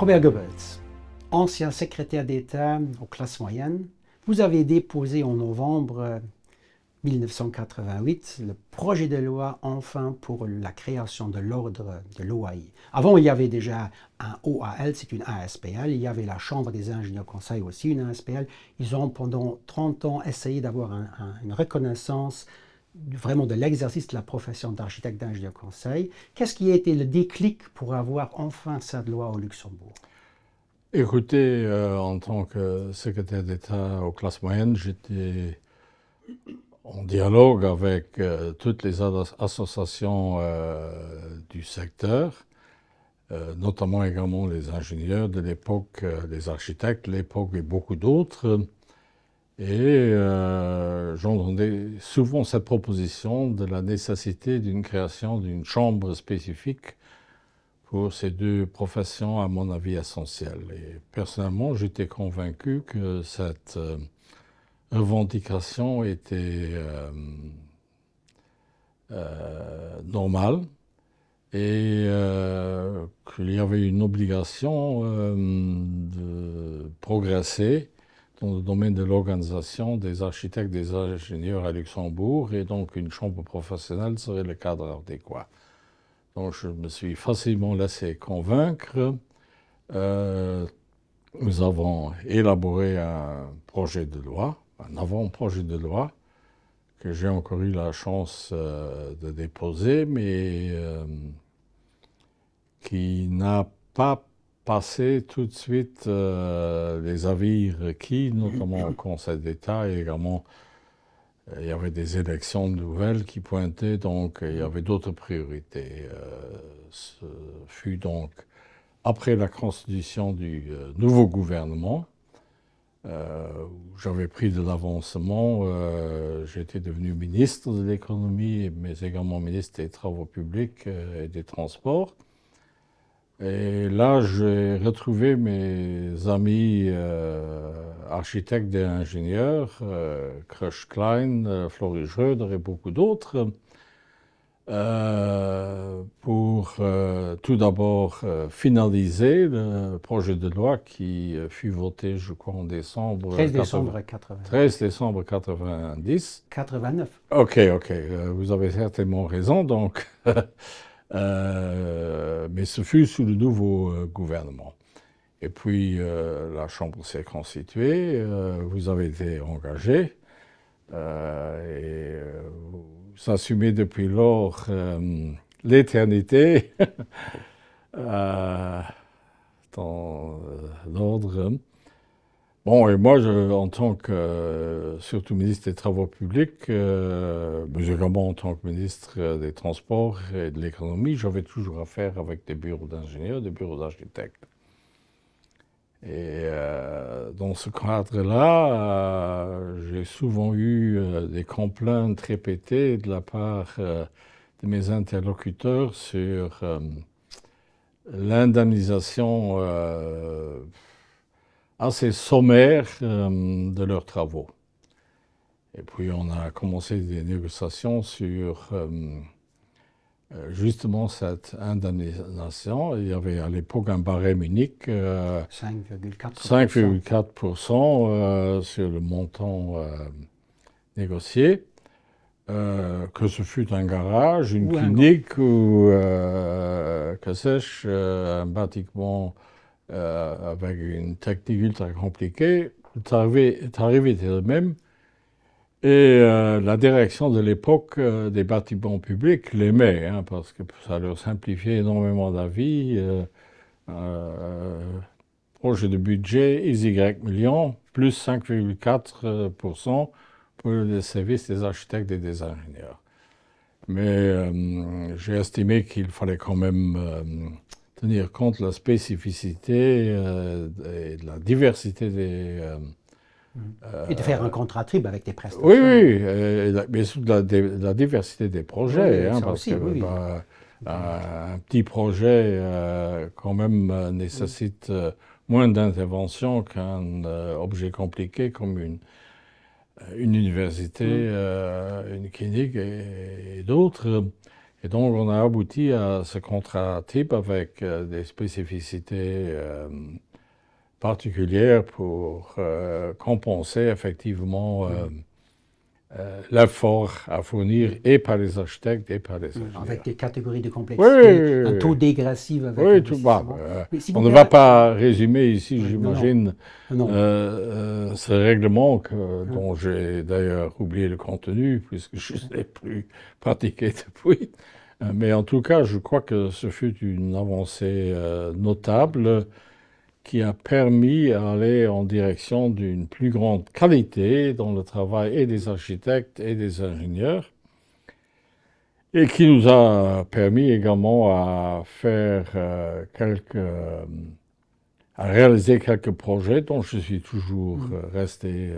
Robert Goebbels, ancien secrétaire d'État aux classes moyennes, vous avez déposé en novembre 1988 le projet de loi enfin pour la création de l'ordre de l'OAI. Avant, il y avait déjà un OAL, c'est une ASPL, il y avait la Chambre des ingénieurs conseils aussi, une ASPL. Ils ont pendant 30 ans essayé d'avoir une reconnaissance vraiment de l'exercice de la profession d'architecte d'ingénieur conseil. Qu'est-ce qui a été le déclic pour avoir enfin cette loi au Luxembourg? Écoutez, en tant que secrétaire d'État aux classes moyennes, j'étais en dialogue avec toutes les associations du secteur, notamment également les ingénieurs de l'époque, les architectes de l'époque et beaucoup d'autres. Et j'entendais souvent cette proposition de la nécessité d'une création d'une chambre spécifique pour ces deux professions, à mon avis, essentielles. Et personnellement, j'étais convaincu que cette revendication était normale et qu'il y avait une obligation de progresser dans le domaine de l'organisation des architectes, des ingénieurs à Luxembourg, et donc une chambre professionnelle serait le cadre adéquat. Donc je me suis facilement laissé convaincre. Nous avons élaboré un projet de loi, un avant-projet de loi, que j'ai encore eu la chance de déposer, mais qui n'a pas passé tout de suite les avis requis, notamment au Conseil d'État, et également il y avait des élections nouvelles qui pointaient, donc il y avait d'autres priorités. Ce fut donc après la constitution du nouveau gouvernement, où j'avais pris de l'avancement. J'étais devenu ministre de l'économie, mais également ministre des travaux publics et des transports. Et là, j'ai retrouvé mes amis architectes et ingénieurs, Krusch Klein, Floris Schröder et beaucoup d'autres, pour tout d'abord finaliser le projet de loi qui fut voté, je crois, en décembre 13 décembre 80. 13 décembre 90. 89. Ok, vous avez certainement raison, donc. Mais ce fut sous le nouveau gouvernement. Et puis la Chambre s'est constituée, vous avez été engagé, et vous assumez depuis lors l'éternité dans l'ordre. Bon, et moi, en tant que, surtout ministre des Travaux publics, mais également en tant que ministre des Transports et de l'Économie, j'avais toujours affaire avec des bureaux d'ingénieurs, des bureaux d'architectes. Et dans ce cadre-là, j'ai souvent eu des complaintes répétées de la part de mes interlocuteurs sur l'indemnisation assez sommaire de leurs travaux. Et puis on a commencé des négociations sur justement cette indemnisation. Il y avait à l'époque un barème unique, 5,4% sur le montant négocié. Que ce fût un garage, une clinique ou que sais-je, un bâtiment avec une technique ultra compliquée, le tarif était le même. Et la direction de l'époque des bâtiments publics l'aimait, hein, parce que ça leur simplifiait énormément la vie. Projet de budget, XY millions, plus 5,4% pour les services des architectes et des ingénieurs. Mais j'ai estimé qu'il fallait quand même tenir compte de la spécificité et de la diversité des... et de faire un contrat trib avec des prestations. Oui, mais surtout de la diversité des projets, oui, hein, parce aussi, que oui. un petit projet quand même nécessite moins d'intervention qu'un objet compliqué comme une université, une clinique et d'autres. Et donc, on a abouti à ce contrat type avec des spécificités particulières pour compenser effectivement l'effort à fournir et par les architectes et par les ingénieurs. Avec des catégories de Oui, complexité, un taux dégressif avec oui, tout bas. Si On vous ne va pas résumer ici, j'imagine, non. ce règlement dont j'ai d'ailleurs oublié le contenu puisque je ne l'ai plus pratiqué depuis. Mais en tout cas, je crois que ce fut une avancée notable qui a permis d'aller en direction d'une plus grande qualité dans le travail et des architectes et des ingénieurs, et qui nous a permis également à faire à réaliser quelques projets dont je suis toujours resté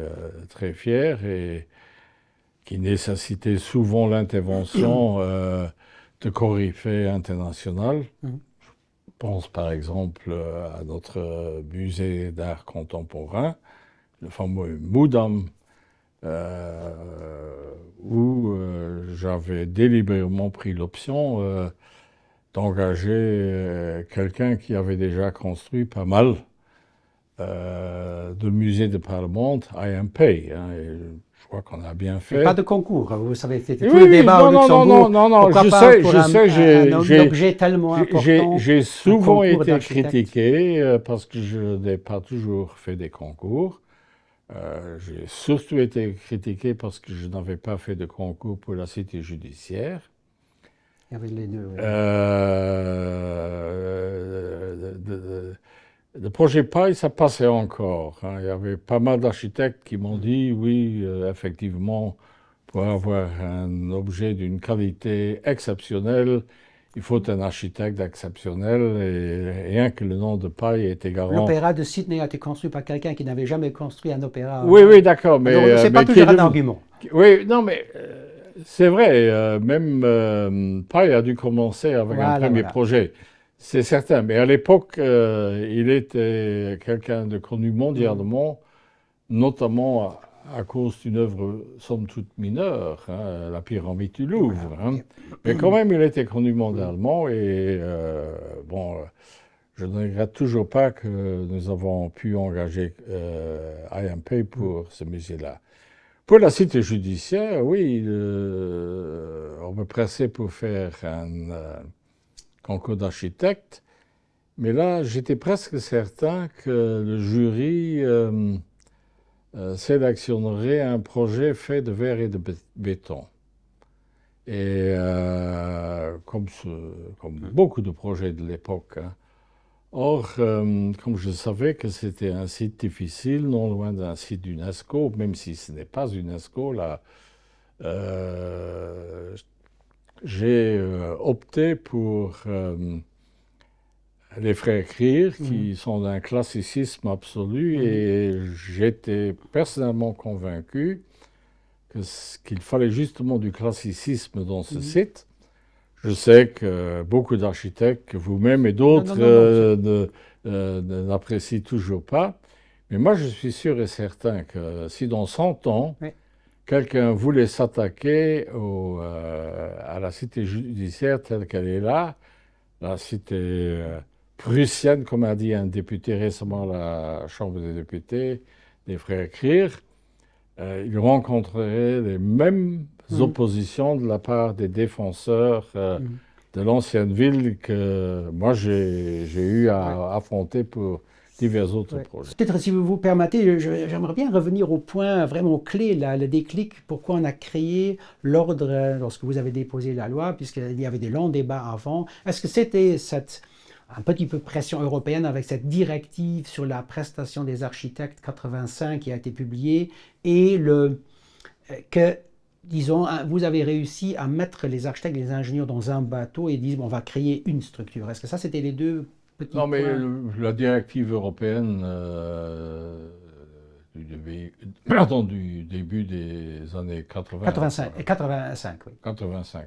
très fier et qui nécessitaient souvent l'intervention de coryphées internationales. Je pense par exemple à notre musée d'art contemporain, le fameux MUDAM, où j'avais délibérément pris l'option d'engager quelqu'un qui avait déjà construit pas mal de musées de Parlement, IMP. Je crois qu'on a bien fait. Mais pas de concours, vous savez, c'était tout le débat au Luxembourg. Non, un objet tellement important. J'ai souvent été critiqué parce que je n'ai pas toujours fait des concours. J'ai surtout été critiqué parce que je n'avais pas fait de concours pour la cité judiciaire. Il y avait les deux. Le projet Paille, ça passait encore. Il y avait pas mal d'architectes qui m'ont dit, oui, effectivement, pour avoir un objet d'une qualité exceptionnelle, il faut un architecte exceptionnel, et rien que le nom de Paille était garant. L'opéra de Sydney a été construit par quelqu'un qui n'avait jamais construit un opéra. Oui, d'accord, mais c'est pas toujours un argument. Oui, non, mais c'est vrai. Même Paille a dû commencer avec un premier projet. C'est certain, mais à l'époque, il était quelqu'un de connu mondialement, notamment à cause d'une œuvre somme toute mineure, la pyramide du Louvre. Mais quand même, il était connu mondialement et je ne regrette toujours pas que nous avons pu engager IMP pour ce musée-là. Pour la cité judiciaire, oui, on me pressait pour faire un concours d'architecte, mais là, j'étais presque certain que le jury sélectionnerait un projet fait de verre et de béton. Et comme beaucoup de projets de l'époque. Or, comme je savais que c'était un site difficile, non loin d'un site d'UNESCO, même si ce n'est pas UNESCO, là, j'ai opté pour les frères Krier, qui sont d'un classicisme absolu, et j'étais personnellement convaincu qu'il fallait justement du classicisme dans ce site. Je sais que beaucoup d'architectes, vous-même et d'autres, n'apprécient toujours pas, mais moi je suis sûr et certain que si dans 100 ans, quelqu'un voulait s'attaquer à la cité judiciaire telle qu'elle est là, la cité prussienne, comme a dit un député récemment à la Chambre des députés, des frères Krier, il rencontrerait les mêmes oppositions de la part des défenseurs de l'ancienne ville que moi j'ai eu à affronter pour divers autres projets. Peut-être si vous vous permettez, j'aimerais bien revenir au point vraiment clé, là, le déclic, pourquoi on a créé l'ordre lorsque vous avez déposé la loi, puisqu'il y avait des longs débats avant. Est-ce que c'était un petit peu pression européenne avec cette directive sur la prestation des architectes 85 qui a été publiée et que, disons, vous avez réussi à mettre les architectes et les ingénieurs dans un bateau et disent, bon, on va créer une structure. Est-ce que ça, c'était les deux petits points? Non, mais la directive européenne du début des années 80. 85, oui. 85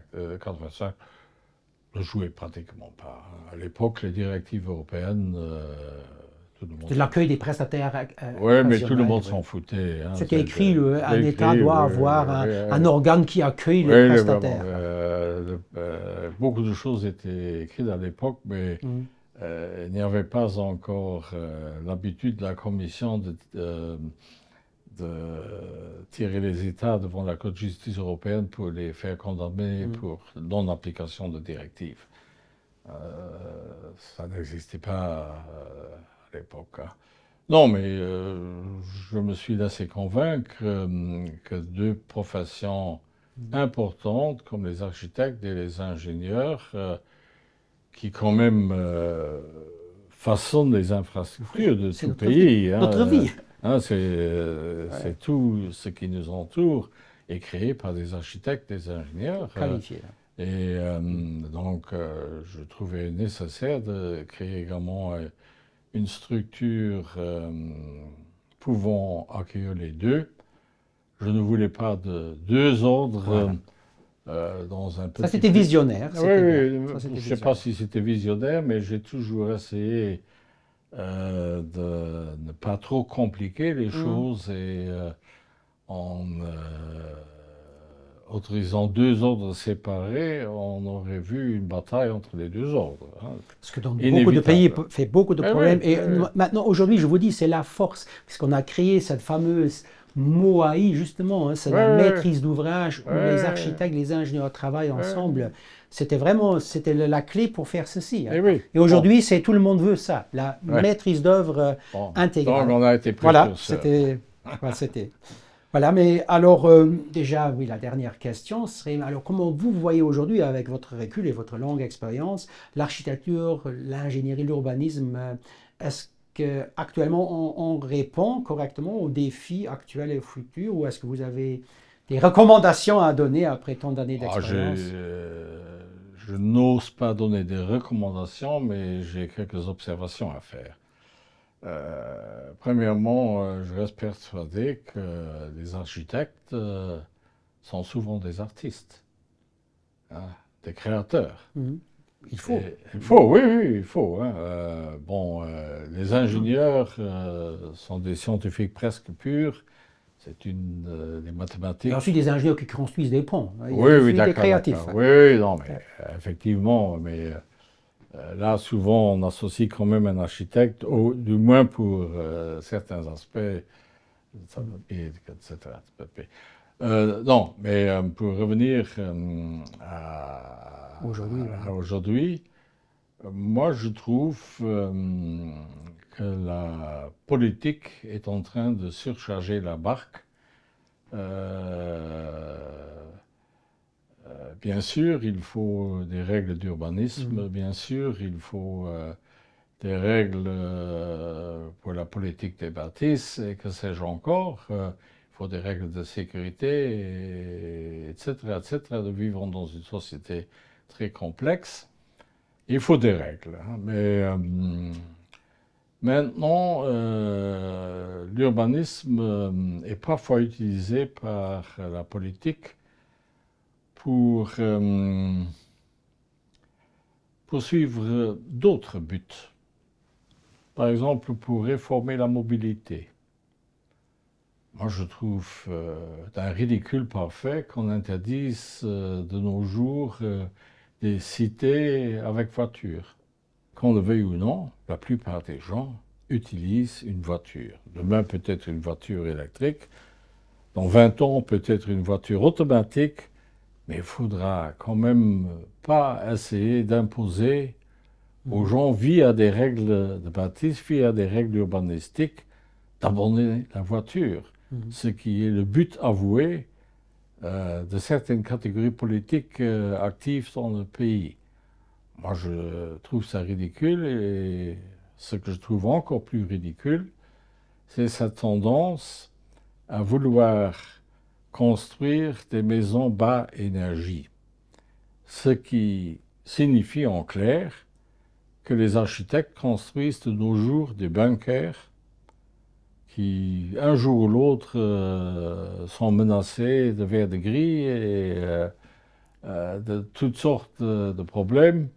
ne jouait pratiquement pas. À l'époque, les directives européennes, tout le monde... C'est l'accueil des prestataires. Oui, mais tout le monde s'en foutait. C'était écrit, un État doit avoir un organe qui accueille les prestataires. beaucoup de choses étaient écrites à l'époque, mais il n'y avait pas encore l'habitude de la Commission de tirer les États devant la Cour de justice européenne pour les faire condamner pour non-application de directives. Ça n'existait pas à l'époque. Hein. Non, mais je me suis laissé convaincre que deux professions importantes, comme les architectes et les ingénieurs, qui quand même façonnent les infrastructures de tout pays. Notre vie. C'est tout ce qui nous entoure est créé par des architectes, des ingénieurs. Qualifiés. Et donc, je trouvais nécessaire de créer également une structure pouvant accueillir les deux. Je ne voulais pas de deux ordres dans un petit... Ça, c'était visionnaire. Oui, je ne sais pas si c'était visionnaire, mais j'ai toujours essayé de ne pas trop compliquer les choses et en autorisant deux ordres séparés, on aurait vu une bataille entre les deux ordres. Hein. Parce que dans beaucoup de pays, fait beaucoup de problèmes. Maintenant, aujourd'hui, je vous dis, c'est la force, puisqu'on a créé cette fameuse MOAI, justement, hein, c'est la maîtrise d'ouvrage où les architectes, les ingénieurs travaillent ensemble. C'était vraiment la clé pour faire ceci. Hein. Et aujourd'hui, c'est tout le monde veut ça, la maîtrise d'œuvre intégrale. Donc, on a été pris sur ça. C'était... Voilà, mais alors, déjà, oui, la dernière question serait, alors comment vous voyez aujourd'hui, avec votre recul et votre longue expérience, l'architecture, l'ingénierie, l'urbanisme, est-ce qu'actuellement on répond correctement aux défis actuels et futurs, ou est-ce que vous avez des recommandations à donner après tant d'années d'expérience? Je n'ose pas donner des recommandations, mais j'ai quelques observations à faire. Premièrement, je reste persuadé que les architectes sont souvent des artistes, hein, des créateurs. Il faut. Oui, il faut. Hein. Les ingénieurs sont des scientifiques presque purs. C'est des mathématiques. Il y a aussi des ingénieurs qui construisent des ponts. Oui, d'accord. Des créatifs. Oui, non, mais effectivement, mais... là, souvent, on associe quand même un architecte, du moins pour certains aspects, etc. Non, mais pour revenir à aujourd'hui, moi, je trouve que la politique est en train de surcharger la barque. Bien sûr, il faut des règles d'urbanisme, bien sûr, il faut des règles pour la politique des bâtisses, et que sais-je encore. Il faut des règles de sécurité, etc., etc. Nous vivons dans une société très complexe. Il faut des règles. Hein, mais maintenant, l'urbanisme est parfois utilisé par la politique pour poursuivre d'autres buts. Par exemple, pour réformer la mobilité. Moi, je trouve un ridicule parfait qu'on interdise de nos jours des cités avec voiture. Qu'on le veuille ou non, la plupart des gens utilisent une voiture. Demain, peut-être une voiture électrique. Dans 20 ans, peut-être une voiture automatique. Mais il ne faudra quand même pas essayer d'imposer aux gens, via des règles de bâtisse, via des règles urbanistiques, d'abandonner la voiture. Ce qui est le but avoué de certaines catégories politiques actives dans le pays. Moi, je trouve ça ridicule, et ce que je trouve encore plus ridicule, c'est cette tendance à vouloir construire des maisons bas énergie. Ce qui signifie en clair que les architectes construisent de nos jours des bunkers qui, un jour ou l'autre, sont menacés de verre de gris et de toutes sortes de problèmes,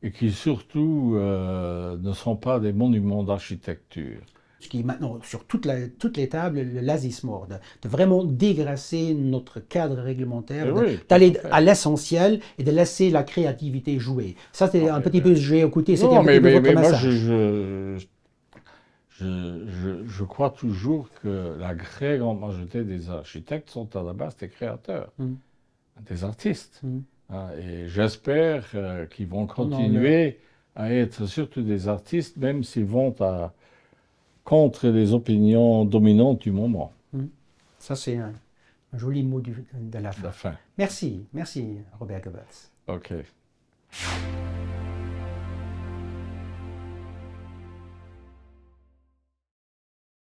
et qui surtout ne sont pas des monuments d'architecture. ce qui est maintenant sur toutes les tables, le lazismore, de vraiment dégraisser notre cadre réglementaire, d'aller à l'essentiel et de laisser la créativité jouer. Ça, c'était un petit peu, j'ai écouté, c'était un petit peu votre message. Je crois toujours que la très grande majorité des architectes sont à la base des créateurs, des artistes. Et j'espère qu'ils vont continuer à être surtout des artistes, même s'ils vont contre les opinions dominantes du moment. Ça, c'est un joli mot de la fin. Merci, Robert Goebbels. OK.